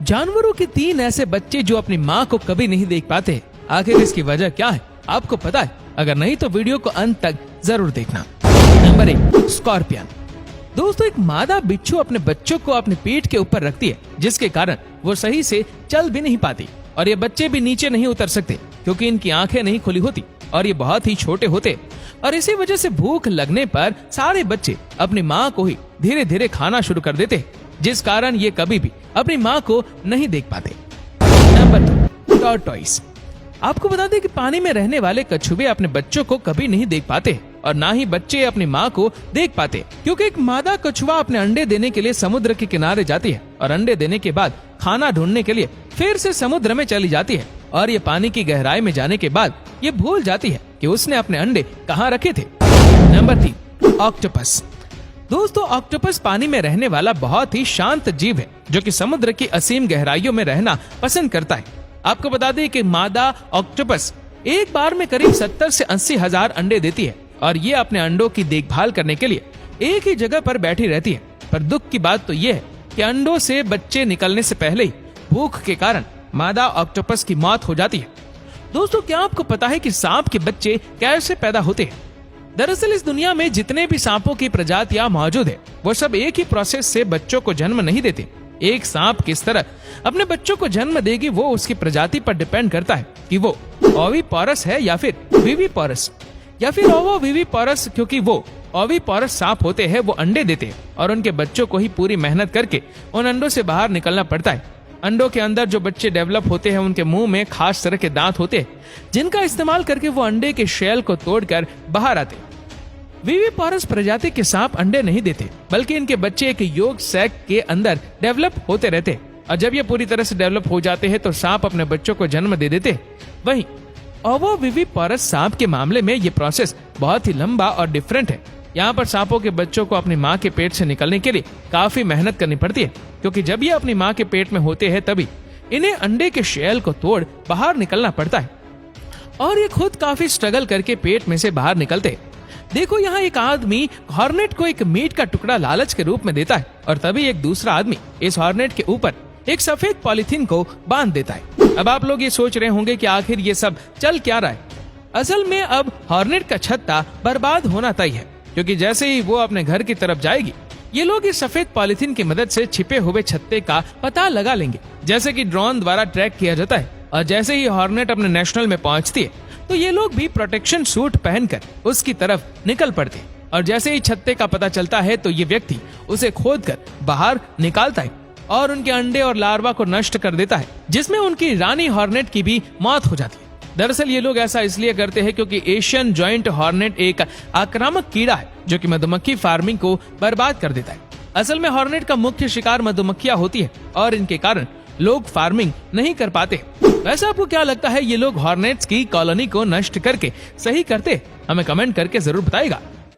जानवरों के 3 ऐसे बच्चे जो अपनी माँ को कभी नहीं देख पाते, आखिर इसकी वजह क्या है आपको पता है? अगर नहीं तो वीडियो को अंत तक जरूर देखना। Number 1, scorpion. दोस्तों, एक मादा बिच्छू अपने बच्चों को अपने पीठ के ऊपर रखती है, जिसके कारण वो सही से चल भी नहीं पाती और ये बच्चे भी नीचे नहीं उतर सकते क्योंकि इनकी आंखें नहीं खुली होती और ये बहुत ही छोटे होते। और इसी वजह से भूख लगने पर सारे बच्चे अपनी माँ को ही धीरे धीरे खाना शुरू कर देते, जिस कारण ये कभी भी अपनी माँ को नहीं देख पाते। Number 2, tortoise. आपको बता दें कि पानी में रहने वाले कछुए अपने बच्चों को कभी नहीं देख पाते और ना ही बच्चे अपनी माँ को देख पाते, क्योंकि एक मादा कछुआ अपने अंडे देने के लिए समुद्र के किनारे जाती है और अंडे देने के बाद खाना ढूंढने के लिए फिर से समुद्र में चली जाती है और ये पानी की गहराई में जाने के बाद ये भूल जाती है कि उसने अपने अंडे कहाँ रखे थे। Number 3, octopus. दोस्तों, ऑक्टोपस पानी में रहने वाला बहुत ही शांत जीव है जो कि समुद्र की असीम गहराइयों में रहना पसंद करता है। आपको बता दें कि मादा ऑक्टोपस एक बार में करीब 70 से 80 हजार अंडे देती है और ये अपने अंडों की देखभाल करने के लिए एक ही जगह पर बैठी रहती है। पर दुख की बात तो ये है कि अंडों से बच्चे निकलने से पहले ही भूख के कारण मादा ऑक्टोपस की मौत हो जाती है। दोस्तों, क्या आपको पता है कि सांप के बच्चे कैसे पैदा होते हैं? दरअसल इस दुनिया में जितने भी सांपों की प्रजातियां मौजूद है, वो सब एक ही प्रोसेस से बच्चों को जन्म नहीं देते। एक सांप किस तरह अपने बच्चों को जन्म देगी वो उसकी प्रजाति पर डिपेंड करता है कि वो ओविपोरस है या फिर विविपोरस या फिर ओवोविविपोरस। क्योंकि वो ओविपोरस सांप होते हैं, वो अंडे देते हैं और उनके बच्चों को ही पूरी मेहनत करके उन अंडों से बाहर निकलना पड़ता है। अंडों के अंदर जो बच्चे डेवलप होते हैं, उनके मुंह में खास तरह के दांत होते हैं, जिनका इस्तेमाल करके वो अंडे के शेल को तोड़कर बाहर आते। विविपोरस प्रजाति के सांप अंडे नहीं देते, बल्कि इनके बच्चे एक योग सैक के अंदर डेवलप होते रहते और जब ये पूरी तरह से डेवलप हो जाते हैं तो सांप अपने बच्चों को जन्म दे देते। वहीं ओवोविविपोरस सांप के मामले में ये प्रोसेस बहुत ही लंबा और डिफरेंट है। यहाँ पर सांपों के बच्चों को अपनी माँ के पेट से निकलने के लिए काफी मेहनत करनी पड़ती है, क्योंकि जब ये अपनी माँ के पेट में होते हैं तभी इन्हें अंडे के शेल को तोड़ बाहर निकलना पड़ता है और ये खुद काफी स्ट्रगल करके पेट में से बाहर निकलते हैं। देखो, यहाँ एक आदमी हॉर्नेट को एक मीट का टुकड़ा लालच के रूप में देता है और तभी एक दूसरा आदमी इस हॉर्नेट के ऊपर एक सफेद पॉलिथीन को बांध देता है। अब आप लोग ये सोच रहे होंगे कि आखिर ये सब चल क्या रहा है। असल में अब हॉर्नेट का छत्ता बर्बाद होना तय है, क्योंकि जैसे ही वो अपने घर की तरफ जाएगी, ये लोग इस सफेद पॉलिथीन की मदद से छिपे हुए छत्ते का पता लगा लेंगे, जैसे कि ड्रोन द्वारा ट्रैक किया जाता है। और जैसे ही हॉर्नेट अपने नेशनल में पहुंचती है तो ये लोग भी प्रोटेक्शन सूट पहनकर उसकी तरफ निकल पड़ते हैं और जैसे ही छत्ते का पता चलता है तो ये व्यक्ति उसे खोदकर बाहर निकालता है और उनके अंडे और लार्वा को नष्ट कर देता है, जिसमें उनकी रानी हॉर्नेट की भी मौत हो जाती है। दरअसल ये लोग ऐसा इसलिए करते हैं क्योंकि एशियन जॉइंट हॉर्नेट एक आक्रामक कीड़ा है जो कि मधुमक्खी फार्मिंग को बर्बाद कर देता है। असल में हॉर्नेट का मुख्य शिकार मधुमक्खियां होती है और इनके कारण लोग फार्मिंग नहीं कर पाते। वैसे आपको क्या लगता है, ये लोग हॉर्नेट्स की कॉलोनी को नष्ट करके सही करते? हमें कमेंट करके जरूर बताइएगा।